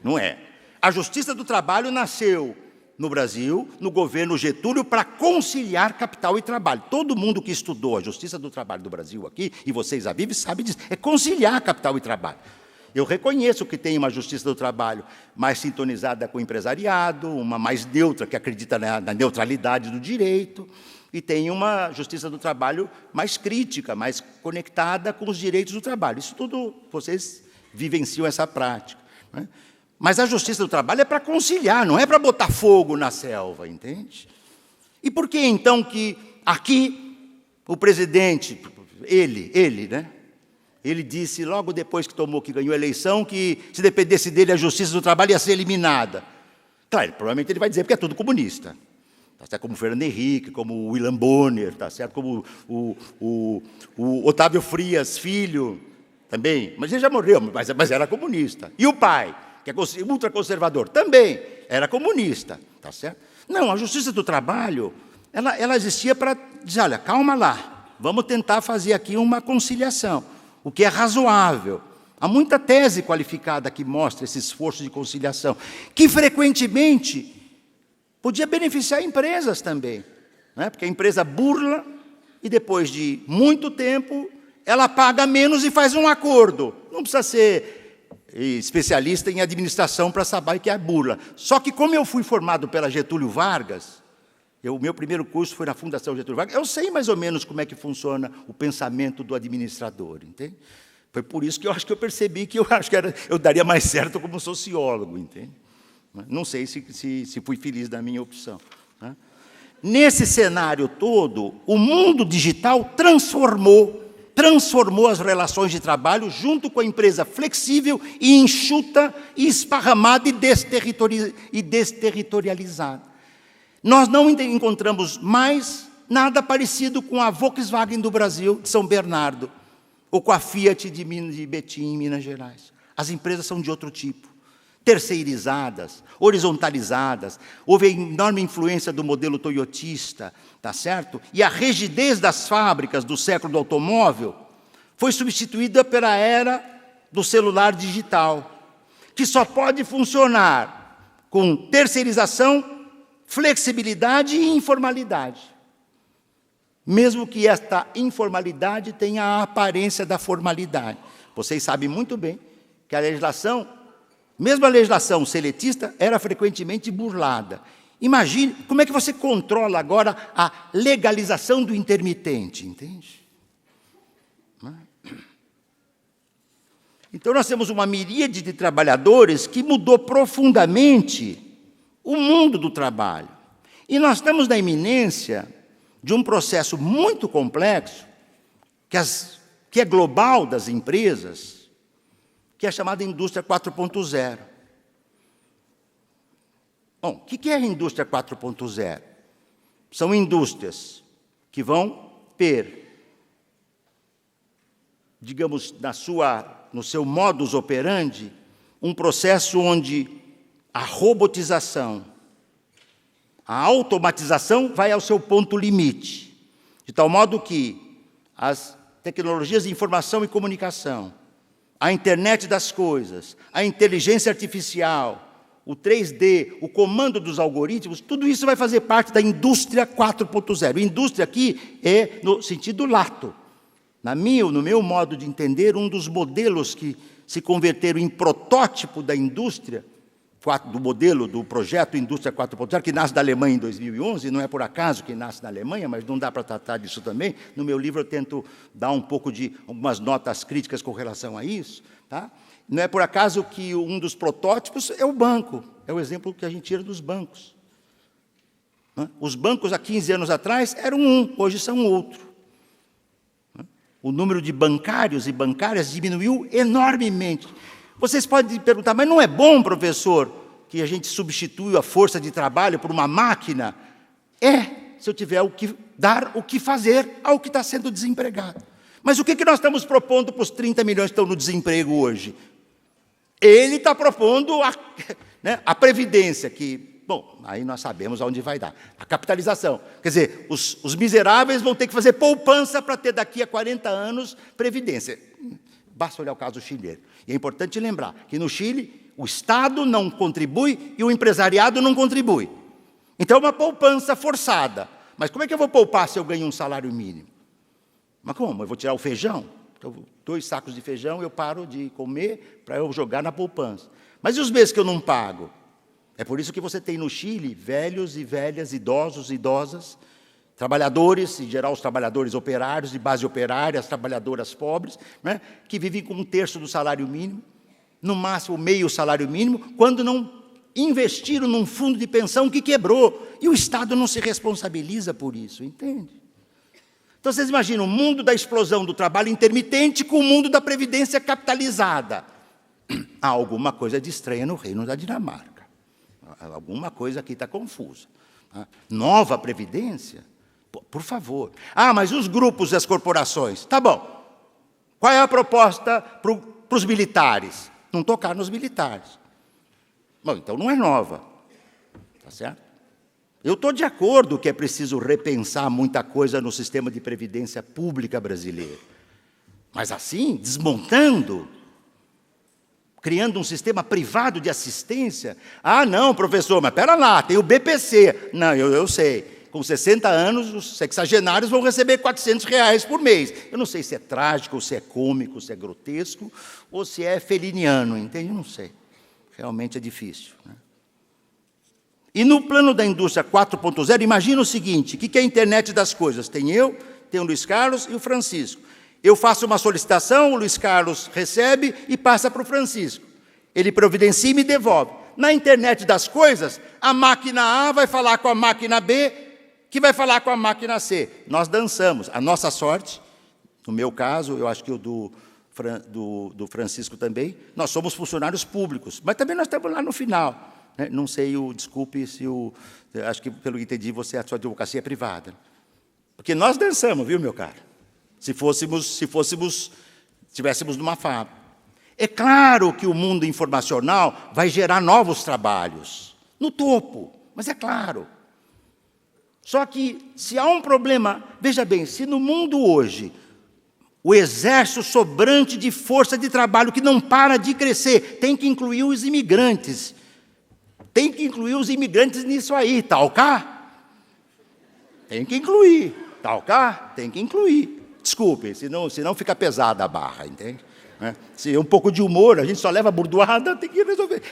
Não é. A justiça do trabalho nasceu no Brasil, no governo Getúlio, para conciliar capital e trabalho. Todo mundo que estudou a justiça do trabalho do Brasil aqui, e vocês a vivem, sabe disso, é conciliar capital e trabalho. Eu reconheço que tem uma justiça do trabalho mais sintonizada com o empresariado, uma mais neutra, que acredita na neutralidade do direito, e tem uma justiça do trabalho mais crítica, mais conectada com os direitos do trabalho. Isso tudo, vocês vivenciam essa prática, né? Mas a justiça do trabalho é para conciliar, não é para botar fogo na selva, entende? E por que, então, que aqui o presidente, ele, né? Ele disse, logo depois que ganhou a eleição, que se dependesse dele, a justiça do trabalho ia ser eliminada. Claro, provavelmente ele vai dizer, porque é tudo comunista. Tá certo? Como o Fernando Henrique, como o William Bonner, tá certo? Como o Otávio Frias, filho, também. Mas ele já morreu, mas era comunista. E o pai, que é ultraconservador, também era comunista. Tá certo? Não, a justiça do trabalho, ela existia para dizer, olha, calma lá, vamos tentar fazer aqui uma conciliação, o que é razoável. Há muita tese qualificada que mostra esse esforço de conciliação, que frequentemente podia beneficiar empresas também, né? Porque a empresa burla e depois de muito tempo ela paga menos e faz um acordo. Não precisa ser especialista em administração para saber que é burla. Só que como eu fui formado pela Getúlio Vargas, o meu primeiro curso foi na Fundação Getúlio Vargas, eu sei mais ou menos como é que funciona o pensamento do administrador, entende? Foi por isso que eu acho que eu percebi que eu daria mais certo como sociólogo, entende? Não sei se fui feliz da minha opção. Né? Nesse cenário todo, o mundo digital transformou as relações de trabalho junto com a empresa flexível e enxuta, e esparramada e desterritorializada. Nós não encontramos mais nada parecido com a Volkswagen do Brasil, de São Bernardo, ou com a Fiat de Betim, em Minas Gerais. As empresas são de outro tipo, terceirizadas, horizontalizadas. Houve a enorme influência do modelo toyotista, tá certo? E a rigidez das fábricas do século do automóvel foi substituída pela era do celular digital, que só pode funcionar com terceirização, flexibilidade e informalidade. Mesmo que esta informalidade tenha a aparência da formalidade. Vocês sabem muito bem que a legislação, mesmo a legislação seletista, era frequentemente burlada. Imagine como é que você controla agora a legalização do intermitente, entende? Então nós temos uma miríade de trabalhadores que mudou profundamente o mundo do trabalho. E nós estamos na iminência de um processo muito complexo, que é global das empresas, que é chamada indústria 4.0. Bom, o que é a indústria 4.0? São indústrias que vão ter, digamos, no seu modus operandi, um processo onde a robotização, a automatização vai ao seu ponto limite, de tal modo que as tecnologias de informação e comunicação, a internet das coisas, a inteligência artificial, o 3D, o comando dos algoritmos, tudo isso vai fazer parte da indústria 4.0. Indústria aqui é no sentido lato. No meu modo de entender, um dos modelos que se converteram em protótipo da indústria, do modelo do projeto Indústria 4.0, que nasce da Alemanha em 2011, não é por acaso que nasce na Alemanha, mas não dá para tratar disso também. No meu livro eu tento dar algumas notas críticas com relação a isso. Tá? Não é por acaso que um dos protótipos é o banco, é o exemplo que a gente tira dos bancos. Os bancos, há 15 anos atrás, eram hoje são outro. O número de bancários e bancárias diminuiu enormemente. Vocês podem perguntar, mas não é bom, professor, que a gente substitui a força de trabalho por uma máquina? Se eu tiver dar o que fazer ao que está sendo desempregado. Mas o que nós estamos propondo para os 30 milhões que estão no desemprego hoje? Ele está propondo a previdência, que, bom, aí nós sabemos aonde vai dar. A capitalização. Quer dizer, os miseráveis vão ter que fazer poupança para ter daqui a 40 anos previdência. Basta olhar o caso chileno. E é importante lembrar que no Chile o Estado não contribui e o empresariado não contribui. Então é uma poupança forçada. Mas como é que eu vou poupar se eu ganho um salário mínimo? Mas como? Eu vou tirar o feijão? Então, 2 sacos de feijão eu paro de comer para eu jogar na poupança. Mas e os meses que eu não pago? É por isso que você tem no Chile velhos e velhas, idosos e idosas, trabalhadores, em geral os trabalhadores operários, de base operária, as trabalhadoras pobres, né, que vivem com 1/3 do salário mínimo, no máximo meio salário mínimo, quando não investiram num fundo de pensão que quebrou, e o Estado não se responsabiliza por isso, entende? Então, vocês imaginam o mundo da explosão do trabalho intermitente com o mundo da previdência capitalizada. Há alguma coisa de estranha no reino da Dinamarca. Alguma coisa aqui está confusa. Nova previdência? Por favor. Mas os grupos e as corporações? Tá bom. Qual é a proposta para os militares? Não tocar nos militares. Bom, então não é nova. Tá certo? Eu estou de acordo que é preciso repensar muita coisa no sistema de previdência pública brasileiro. Mas assim, desmontando, criando um sistema privado de assistência. Não, professor, mas espera lá, tem o BPC. Não, eu sei. com 60 anos, os sexagenários vão receber R$400 por mês. Eu não sei se é trágico, ou se é cômico, se é grotesco, ou se é feliniano, entende? Eu não sei. Realmente é difícil, né? E no plano da indústria 4.0, imagina o seguinte, o que é a internet das coisas? Tem eu, tem o Luiz Carlos e o Francisco. Eu faço uma solicitação, o Luiz Carlos recebe e passa para o Francisco. Ele providencia e me devolve. Na internet das coisas, a máquina A vai falar com a máquina B, que vai falar com a máquina C. Nós dançamos. A nossa sorte, no meu caso, eu acho que o do Francisco também, nós somos funcionários públicos, mas também nós estamos lá no final, né? Não sei, desculpe se acho que, pelo que entendi, a sua advocacia é privada. Porque nós dançamos, viu, meu caro? Se estivéssemos numa fábrica. É claro que o mundo informacional vai gerar novos trabalhos, no topo, mas é claro. Só que, se há um problema, veja bem, se no mundo hoje, o exército sobrante de força de trabalho que não para de crescer, tem que incluir os imigrantes. Tem que incluir os imigrantes nisso aí, tá ok? Tem que incluir, tá ok? Tem que incluir. Desculpe, senão fica pesada a barra, entende? Se é um pouco de humor, a gente só leva a burdoada, tem que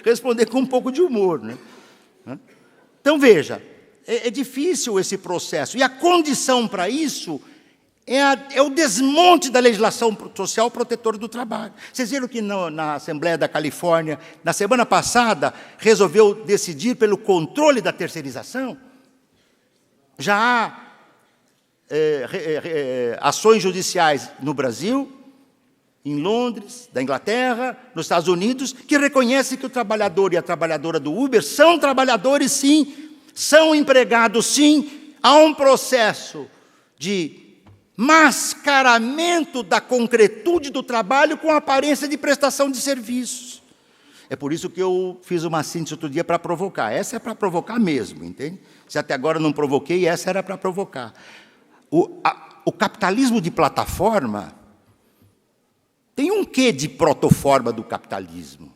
responder com um pouco de humor, né? Então, veja, é difícil esse processo. E a condição para isso é o desmonte da legislação social protetora do trabalho. Vocês viram que na Assembleia da Califórnia, na semana passada, resolveu decidir pelo controle da terceirização? Já há ações judiciais no Brasil, em Londres, da Inglaterra, nos Estados Unidos, que reconhecem que o trabalhador e a trabalhadora do Uber são trabalhadores, sim, são empregados, sim. Há um processo de mascaramento da concretude do trabalho com a aparência de prestação de serviços. É por isso que eu fiz uma síntese outro dia para provocar. Essa é para provocar mesmo, entende? Se até agora não provoquei, essa era para provocar. O capitalismo de plataforma tem um quê de protoforma do capitalismo?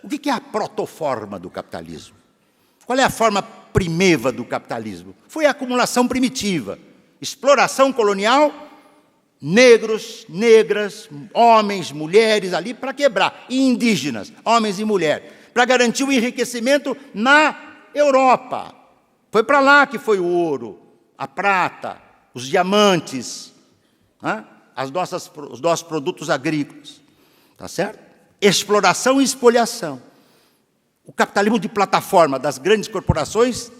O que é a protoforma do capitalismo? Qual é a forma primeva do capitalismo? Foi a acumulação primitiva, exploração colonial, negros, negras, homens, mulheres ali para quebrar, e indígenas, homens e mulheres, para garantir o enriquecimento na Europa. Foi para lá que foi o ouro, a prata, os diamantes, né? Os nossos produtos agrícolas, tá certo? Exploração e espoliação. O capitalismo de plataforma das grandes corporações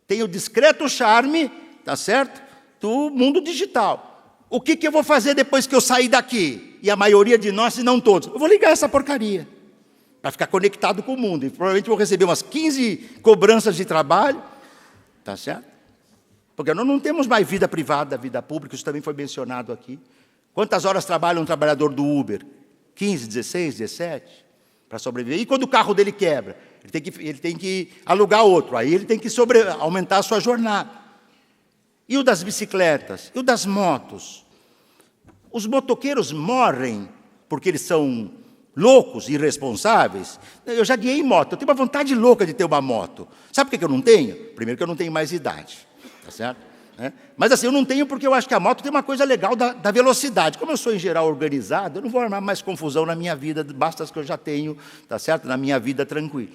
tem o discreto charme, tá certo? Do mundo digital. O que eu vou fazer depois que eu sair daqui? E a maioria de nós, se não todos, eu vou ligar essa porcaria para ficar conectado com o mundo. E provavelmente vou receber umas 15 cobranças de trabalho, tá certo? Porque nós não temos mais vida privada, vida pública, isso também foi mencionado aqui. Quantas horas trabalha um trabalhador do Uber? 15, 16, 17? Para sobreviver. E quando o carro dele quebra? Ele tem que alugar outro. Aí ele tem que aumentar a sua jornada. E o das bicicletas? E o das motos? Os motoqueiros morrem porque eles são loucos, irresponsáveis? Eu já guiei moto. Eu tenho uma vontade louca de ter uma moto. Sabe por que eu não tenho? Primeiro que eu não tenho mais idade. Tá certo? Mas assim, eu não tenho porque eu acho que a moto tem uma coisa legal da velocidade. Como eu sou, em geral, organizado, eu não vou armar mais confusão na minha vida, basta as que eu já tenho, tá certo? Na minha vida tranquila.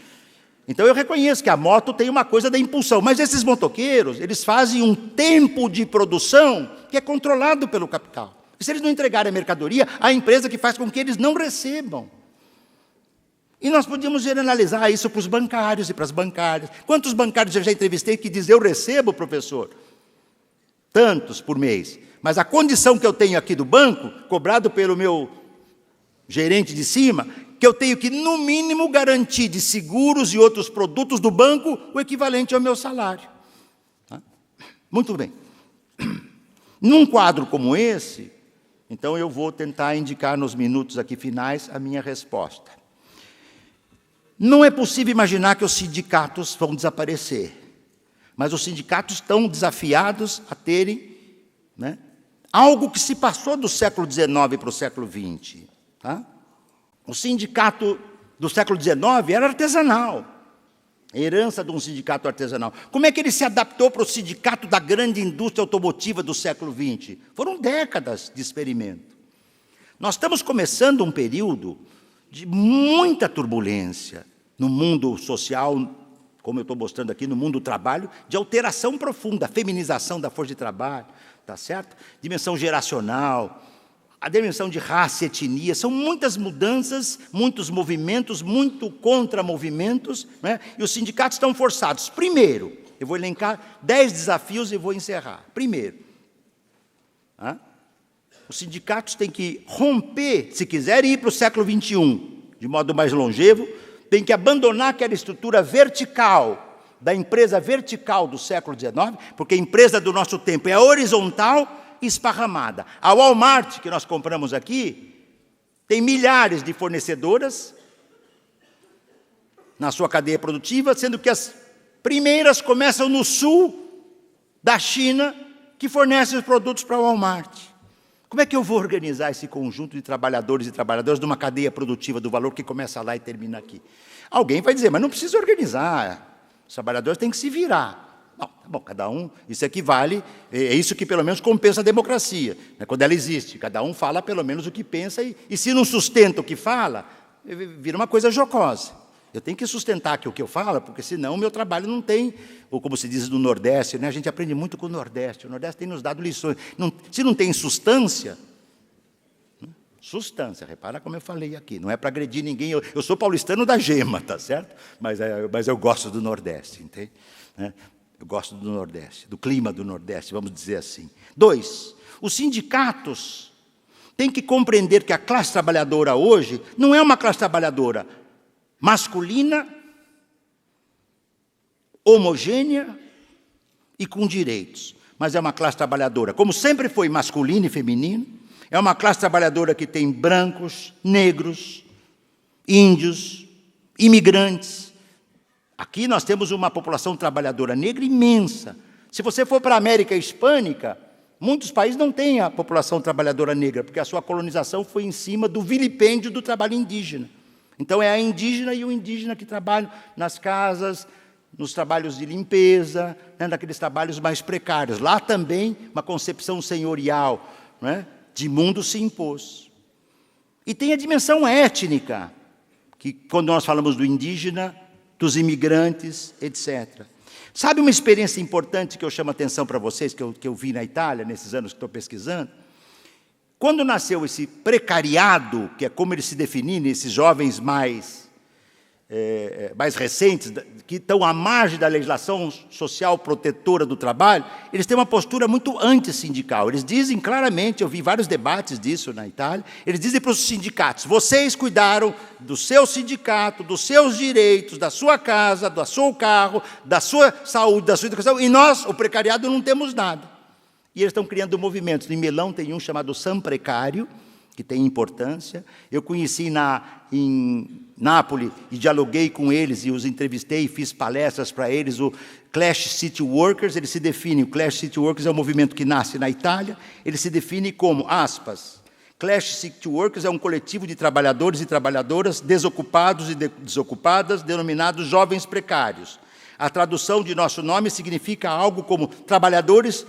Então, eu reconheço que a moto tem uma coisa da impulsão, mas esses motoqueiros, eles fazem um tempo de produção que é controlado pelo capital. E se eles não entregarem a mercadoria, a empresa que faz com que eles não recebam. E nós podíamos generalizar isso para os bancários e para as bancárias. Quantos bancários eu já entrevistei que dizem, eu recebo, professor? Tantos por mês. Mas a condição que eu tenho aqui do banco, cobrado pelo meu gerente de cima, que eu tenho que, no mínimo, garantir de seguros e outros produtos do banco o equivalente ao meu salário. Muito bem. Num quadro como esse, então eu vou tentar indicar nos minutos aqui finais a minha resposta. Não é possível imaginar que os sindicatos vão desaparecer. Mas os sindicatos estão desafiados a terem, né, algo que se passou do século XIX para o século XX. Tá? O sindicato do século XIX era artesanal. Herança de um sindicato artesanal. Como é que ele se adaptou para o sindicato da grande indústria automotiva do século XX? Foram décadas de experimento. Nós estamos começando um período de muita turbulência no mundo social, como eu estou mostrando aqui, no mundo do trabalho, de alteração profunda, feminização da força de trabalho, tá certo? Dimensão geracional, a dimensão de raça e etnia, são muitas mudanças, muitos movimentos, muito contra-movimentos, né? E os sindicatos estão forçados. Primeiro, eu vou elencar 10 desafios e vou encerrar. Primeiro, os sindicatos têm que romper, se quiserem ir para o século XXI, de modo mais longevo, têm que abandonar aquela estrutura vertical, da empresa vertical do século XIX, porque a empresa do nosso tempo é horizontal e esparramada. A Walmart, que nós compramos aqui, tem milhares de fornecedoras na sua cadeia produtiva, sendo que as primeiras começam no sul da China, que fornecem os produtos para a Walmart. Como é que eu vou organizar esse conjunto de trabalhadores e trabalhadoras de uma cadeia produtiva do valor que começa lá e termina aqui? Alguém vai dizer, mas não precisa organizar, os trabalhadores têm que se virar. Não, tá bom, cada um, isso equivale, é isso que pelo menos compensa a democracia, né, quando ela existe, cada um fala pelo menos o que pensa, e se não sustenta o que fala, vira uma coisa jocosa. Eu tenho que sustentar aqui o que eu falo, porque senão o meu trabalho não tem, ou como se diz no Nordeste, né, a gente aprende muito com o Nordeste tem nos dado lições. Se não tem substância, repara como eu falei aqui, não é para agredir ninguém, eu sou paulistano da gema, tá certo? Mas eu gosto do Nordeste, entende? Eu gosto do Nordeste, do clima do Nordeste, vamos dizer assim. 2, os sindicatos têm que compreender que a classe trabalhadora hoje não é uma classe trabalhadora masculina, homogênea e com direitos, mas é uma classe trabalhadora, como sempre foi masculino e feminino, é uma classe trabalhadora que tem brancos, negros, índios, imigrantes. Aqui nós temos uma população trabalhadora negra imensa. Se você for para a América Hispânica, muitos países não têm a população trabalhadora negra, porque a sua colonização foi em cima do vilipêndio do trabalho indígena. Então, é a indígena e o indígena que trabalham nas casas, nos trabalhos de limpeza, né, naqueles trabalhos mais precários. Lá também, uma concepção senhorial, né, de mundo se impôs. E tem a dimensão étnica, que quando nós falamos do indígena, dos imigrantes, etc. Sabe uma experiência importante que eu chamo a atenção para vocês, que eu vi na Itália, nesses anos que estou pesquisando? Quando nasceu esse precariado, que é como ele se define, esses jovens mais recentes, que estão à margem da legislação social protetora do trabalho, eles têm uma postura muito antissindical. Eles dizem claramente, eu vi vários debates disso na Itália, eles dizem para os sindicatos, vocês cuidaram do seu sindicato, dos seus direitos, da sua casa, do seu carro, da sua saúde, da sua educação, e nós, o precariado, não temos nada. E eles estão criando movimentos. Em Milão tem um chamado San Precário, que tem importância. Eu conheci em Nápoles e dialoguei com eles e os entrevistei, fiz palestras para eles, o Clash City Workers. Ele se define, o Clash City Workers é um movimento que nasce na Itália, ele se define como, aspas, Clash City Workers é um coletivo de trabalhadores e trabalhadoras desocupados e desocupadas, denominados jovens precários. A tradução de nosso nome significa algo como trabalhadores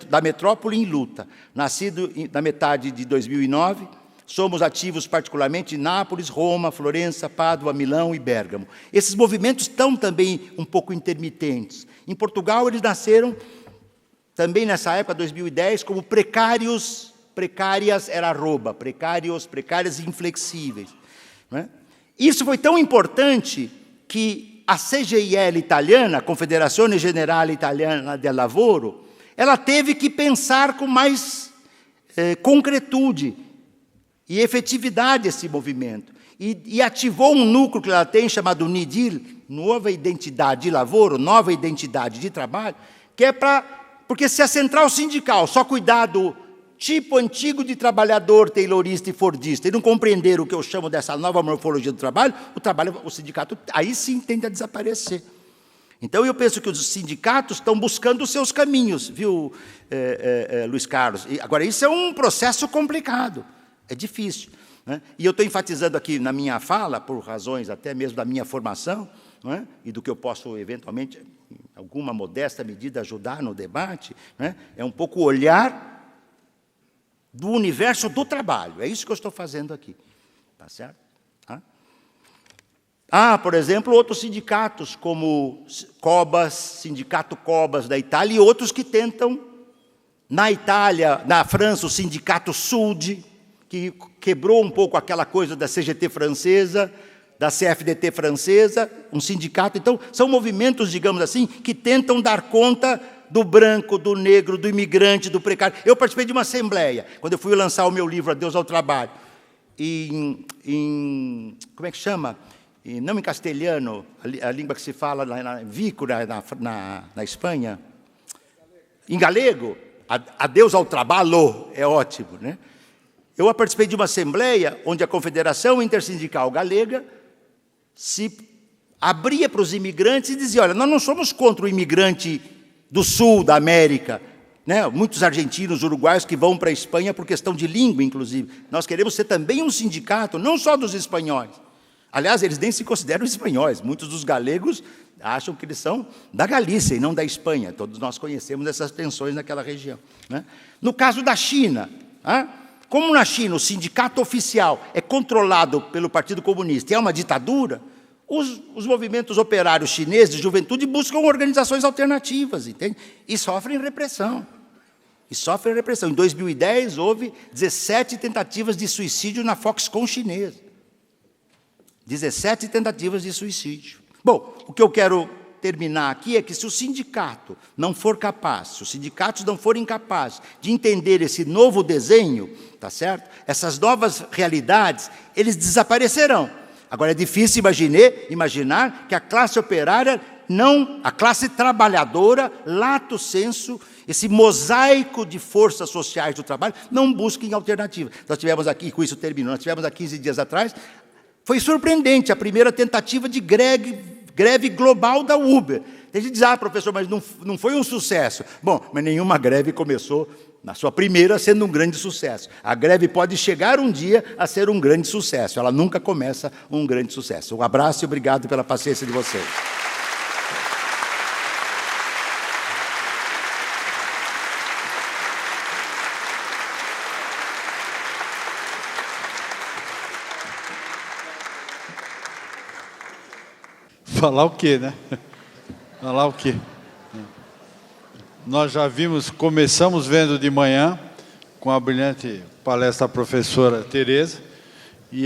da metrópole em luta. Nascido na metade de 2009, somos ativos particularmente em Nápoles, Roma, Florença, Pádua, Milão e Bérgamo. Esses movimentos estão também um pouco intermitentes. Em Portugal, eles nasceram também nessa época, 2010, como precárias era arroba, precárias inflexíveis. Né? Isso foi tão importante que a CGIL italiana, a Confederazione Generale Italiana del Lavoro, ela teve que pensar com mais concretude e efetividade esse movimento. E ativou um núcleo que ela tem, chamado NIDIL, Nova Identidade de Lavoro, Nova Identidade de Trabalho, que é porque se a central sindical só cuidar do tipo antigo de trabalhador, taylorista e fordista, e não compreender o que eu chamo dessa nova morfologia do trabalho, o sindicato aí sim tende a desaparecer. Então, eu penso que os sindicatos estão buscando os seus caminhos, viu, Luiz Carlos? Agora, isso é um processo complicado, é difícil. Né? E eu estou enfatizando aqui na minha fala, por razões até mesmo da minha formação, não é? E do que eu posso, eventualmente, em alguma modesta medida, ajudar no debate, não é? É um pouco olhar do universo do trabalho. É isso que eu estou fazendo aqui. Tá certo? Por exemplo, outros sindicatos, como Cobas, Sindicato Cobas da Itália, e outros que tentam, na Itália, na França, o Sindicato Sud, que quebrou um pouco aquela coisa da CGT francesa, da CFDT francesa, um sindicato. Então, são movimentos, digamos assim, que tentam dar conta do branco, do negro, do imigrante, do precário. Eu participei de uma assembleia, quando eu fui lançar o meu livro, Adeus ao Trabalho, como é que chama? Não em castelhano, a língua que se fala na Vico, na Espanha. Em galego, adeus ao trabalho, é ótimo, né? Eu participei de uma assembleia onde a Confederação Intersindical Galega se abria para os imigrantes e dizia, olha, nós não somos contra o imigrante do sul da América, né? Muitos argentinos, uruguaios que vão para a Espanha por questão de língua, inclusive. Nós queremos ser também um sindicato, não só dos espanhóis. Aliás, eles nem se consideram espanhóis. Muitos dos galegos acham que eles são da Galícia e não da Espanha. Todos nós conhecemos essas tensões naquela região, né? No caso da China, como na China o sindicato oficial é controlado pelo Partido Comunista e é uma ditadura, os movimentos operários chineses de juventude buscam organizações alternativas, entende? E sofrem repressão. Em 2010, houve 17 tentativas de suicídio na Foxconn chinesa. 17 tentativas de suicídio. Bom, o que eu quero terminar aqui é que se o sindicato não for capaz, se os sindicatos não forem capazes de entender esse novo desenho, tá certo? Essas novas realidades, eles desaparecerão. Agora, é difícil imaginar que a classe operária a classe trabalhadora, lato sensu, esse mosaico de forças sociais do trabalho, não busquem alternativas. Nós tivemos aqui, com isso terminou, nós tivemos há 15 dias atrás, foi surpreendente a primeira tentativa de greve global da Uber. Tem gente que diz, professor, mas não foi um sucesso. Bom, mas nenhuma greve começou na sua primeira sendo um grande sucesso. A greve pode chegar um dia a ser um grande sucesso. Ela nunca começa um grande sucesso. Um abraço e obrigado pela paciência de vocês. Falar o quê, né? Falar o quê? Nós já começamos vendo de manhã, com a brilhante palestra da professora Tereza, e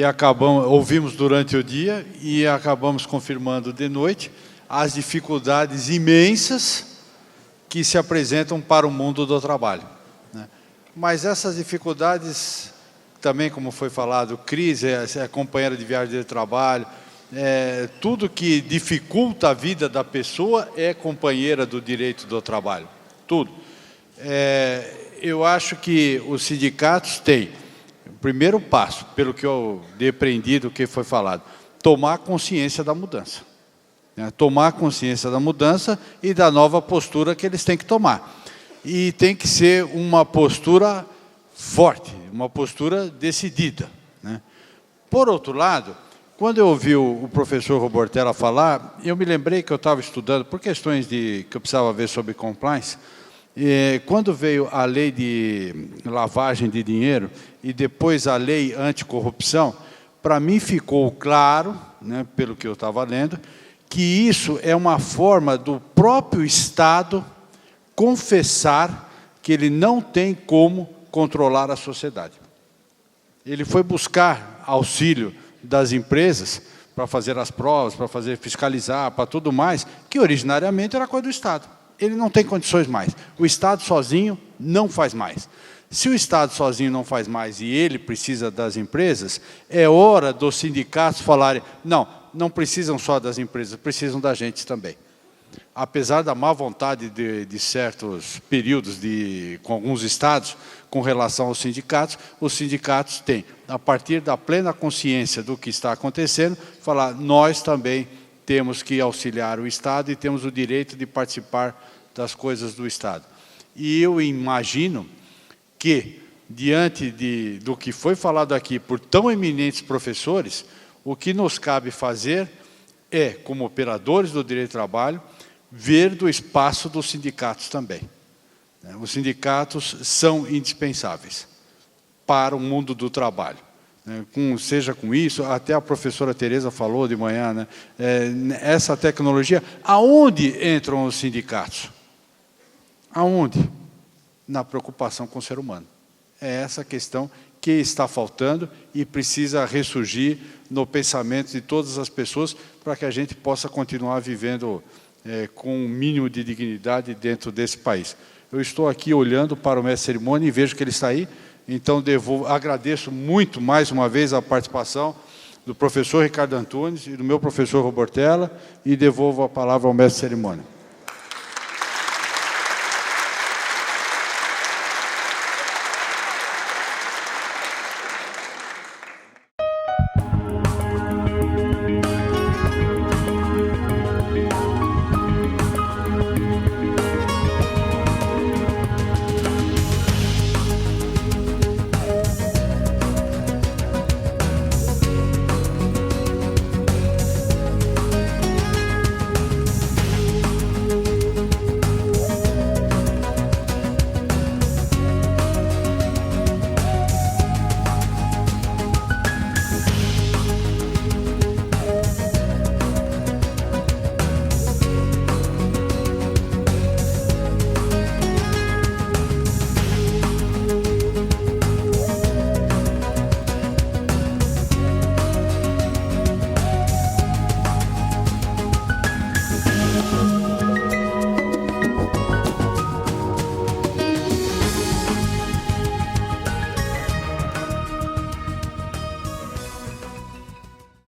ouvimos durante o dia e acabamos confirmando de noite as dificuldades imensas que se apresentam para o mundo do trabalho, né? Mas essas dificuldades, também como foi falado, crise, é companheira de viagem de trabalho, tudo que dificulta a vida da pessoa é companheira do direito do trabalho, tudo. Eu acho que os sindicatos têm, o primeiro passo, pelo que eu depreendi do que foi falado, tomar consciência da mudança, né? Tomar consciência da mudança e da nova postura que eles têm que tomar. E tem que ser uma postura forte, uma postura decidida, né? Por outro lado, quando eu ouvi o professor Robortella falar, eu me lembrei que eu estava estudando, por questões que eu precisava ver sobre compliance, quando veio a lei de lavagem de dinheiro e depois a lei anticorrupção, para mim ficou claro, né, pelo que eu estava lendo, que isso é uma forma do próprio Estado confessar que ele não tem como controlar a sociedade. Ele foi buscar auxílio das empresas para fazer as provas, para fiscalizar, para tudo mais, que originariamente era coisa do Estado. Ele não tem condições mais. O Estado sozinho não faz mais. Se o Estado sozinho não faz mais e ele precisa das empresas, é hora dos sindicatos falarem, não precisam só das empresas, precisam da gente também. Apesar da má vontade de certos períodos com alguns estados com relação aos sindicatos, os sindicatos têm, a partir da plena consciência do que está acontecendo, falar, nós também temos que auxiliar o Estado e temos o direito de participar das coisas do Estado. E eu imagino que, diante do que foi falado aqui por tão eminentes professores, o que nos cabe fazer é, como operadores do direito do trabalho, ver do espaço dos sindicatos também. Os sindicatos são indispensáveis para o mundo do trabalho. Seja com isso, até a professora Tereza falou de manhã, essa tecnologia, aonde entram os sindicatos? Aonde? Na preocupação com o ser humano. É essa questão que está faltando e precisa ressurgir no pensamento de todas as pessoas para que a gente possa continuar vivendo com um mínimo de dignidade dentro desse país. Eu estou aqui olhando para o mestre de cerimônia e vejo que ele está aí, então agradeço muito, mais uma vez, a participação do professor Ricardo Antunes e do meu professor Robortella e devolvo a palavra ao mestre de cerimônia.